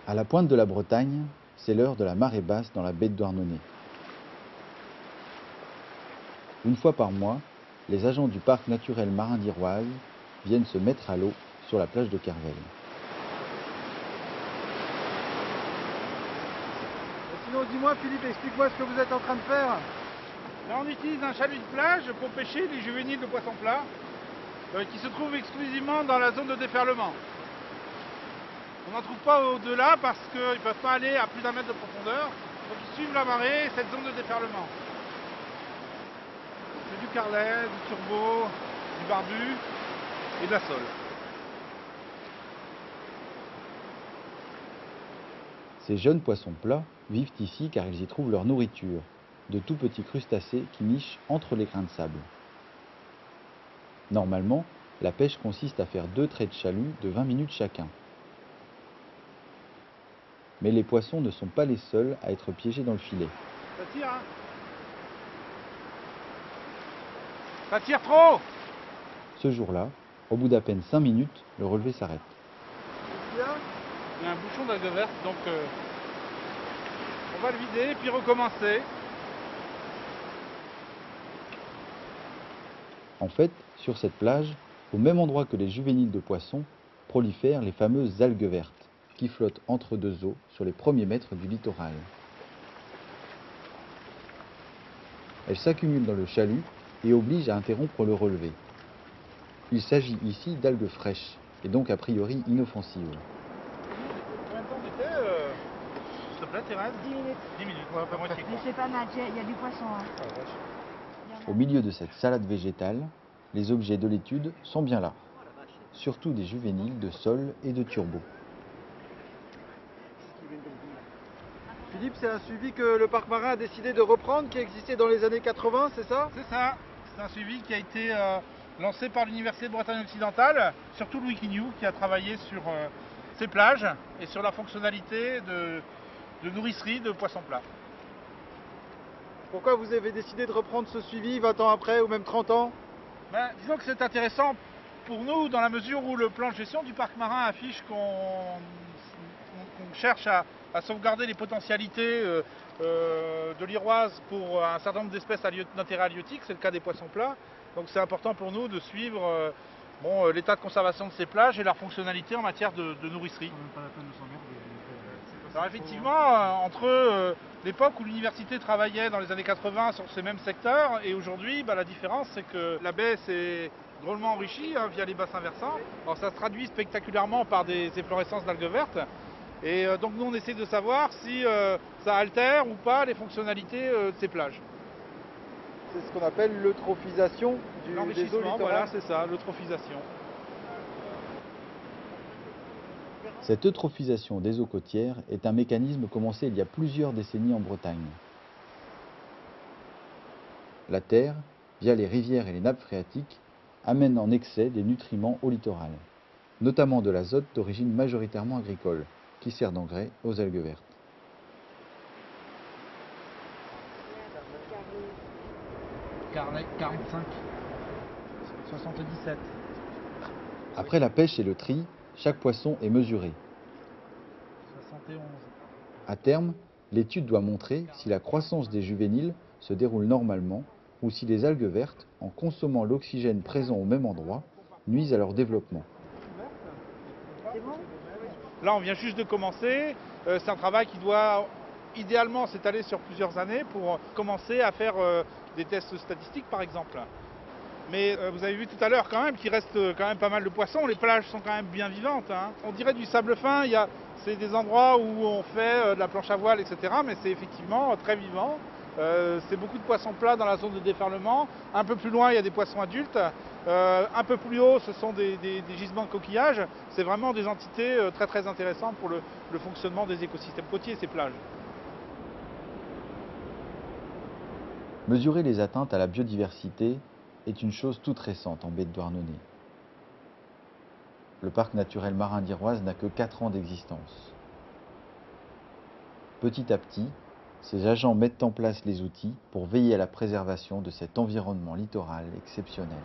À la pointe de la Bretagne, c'est l'heure de la marée basse dans la baie de Douarnenez. Une fois par mois, les agents du parc naturel marin d'Iroise viennent se mettre à l'eau sur la plage de Kervel. Sinon, dis-moi Philippe, explique-moi ce que vous êtes en train de faire. Là, on utilise un chalut de plage pour pêcher les juvéniles de poissons plats qui se trouvent exclusivement dans la zone de déferlement. On n'en trouve pas au-delà parce qu'ils ne peuvent pas aller à plus d'1 mètre de profondeur, donc ils suivent la marée et cette zone de déferlement. C'est du carlet, du turbo, du barbu et de la sole. Ces jeunes poissons plats vivent ici car ils y trouvent leur nourriture, de tout petits crustacés qui nichent entre les grains de sable. Normalement, la pêche consiste à faire 2 traits de chalut de 20 minutes chacun. Mais les poissons ne sont pas les seuls à être piégés dans le filet. Ça tire, hein? Ça tire trop! Ce jour-là, au bout d'à peine 5 minutes, le relevé s'arrête. Il y a un bouchon d'algue verte, donc on va le vider puis recommencer. En fait, sur cette plage, au même endroit que les juvéniles de poissons, prolifèrent les fameuses algues vertes, qui flottent entre deux eaux sur les premiers mètres du littoral. Elles s'accumulent dans le chalut et obligent à interrompre le relevé. Il s'agit ici d'algues fraîches, et donc a priori inoffensives. Combien de temps tu fais s'il te plaît, Thérèse? 10 minutes. 10 minutes, ouais, pas moitié Mais quoi. c'est pas mal, il y a du poisson. Hein. Ah, vache. Au milieu de cette salade végétale, les objets de l'étude sont bien là, surtout des juvéniles de sole et de turbo. Philippe, c'est un suivi que le parc marin a décidé de reprendre, qui existait dans les années 80, c'est ça? C'est ça, c'est un suivi qui a été lancé par l'Université de Bretagne occidentale, surtout Louis Quignou, qui a travaillé sur ces plages et sur la fonctionnalité de nourricerie de poissons plats. Pourquoi vous avez décidé de reprendre ce suivi 20 ans après, ou même 30 ans? Disons que c'est intéressant pour nous dans la mesure où le plan de gestion du parc marin affiche qu'on cherche à sauvegarder les potentialités de l'Iroise pour un certain nombre d'espèces d'intérêt halieutique, c'est le cas des poissons plats. Donc c'est important pour nous de suivre l'état de conservation de ces plages et leur fonctionnalité en matière de nourricerie. Alors effectivement, entre l'époque où l'université travaillait dans les années 80 sur ces mêmes secteurs et aujourd'hui, la différence c'est que la baie s'est drôlement enrichie via les bassins versants. Alors ça se traduit spectaculairement par des efflorescences d'algues vertes. Et donc nous on essaie de savoir si ça altère ou pas les fonctionnalités de ces plages. C'est ce qu'on appelle l'eutrophisation des eaux L'enrichissement, littorales. voilà, c'est ça, l'eutrophisation. Cette eutrophisation des eaux côtières est un mécanisme commencé il y a plusieurs décennies en Bretagne. La terre, via les rivières et les nappes phréatiques, amène en excès des nutriments au littoral, notamment de l'azote d'origine majoritairement agricole, qui sert d'engrais aux algues vertes. Carnet 45, 77. Après la pêche et le tri, chaque poisson est mesuré. 71. À terme, l'étude doit montrer si la croissance des juvéniles se déroule normalement ou si les algues vertes, en consommant l'oxygène présent au même endroit, nuisent à leur développement. C'est bon? Là on vient juste de commencer, c'est un travail qui doit idéalement s'étaler sur plusieurs années pour commencer à faire des tests statistiques par exemple. Mais vous avez vu tout à l'heure quand même qu'il reste quand même pas mal de poissons, les plages sont quand même bien vivantes. Hein. On dirait du sable fin, c'est des endroits où on fait de la planche à voile, etc. Mais c'est effectivement très vivant. C'est beaucoup de poissons plats dans la zone de déferlement. Un peu plus loin, il y a des poissons adultes. Un peu plus haut, ce sont des gisements de coquillages. C'est vraiment des entités très très intéressantes pour le fonctionnement des écosystèmes côtiers, ces plages. Mesurer les atteintes à la biodiversité est une chose toute récente en baie de Douarnenez. Le parc naturel marin d'Iroise n'a que 4 ans d'existence. Petit à petit, ces agents mettent en place les outils pour veiller à la préservation de cet environnement littoral exceptionnel.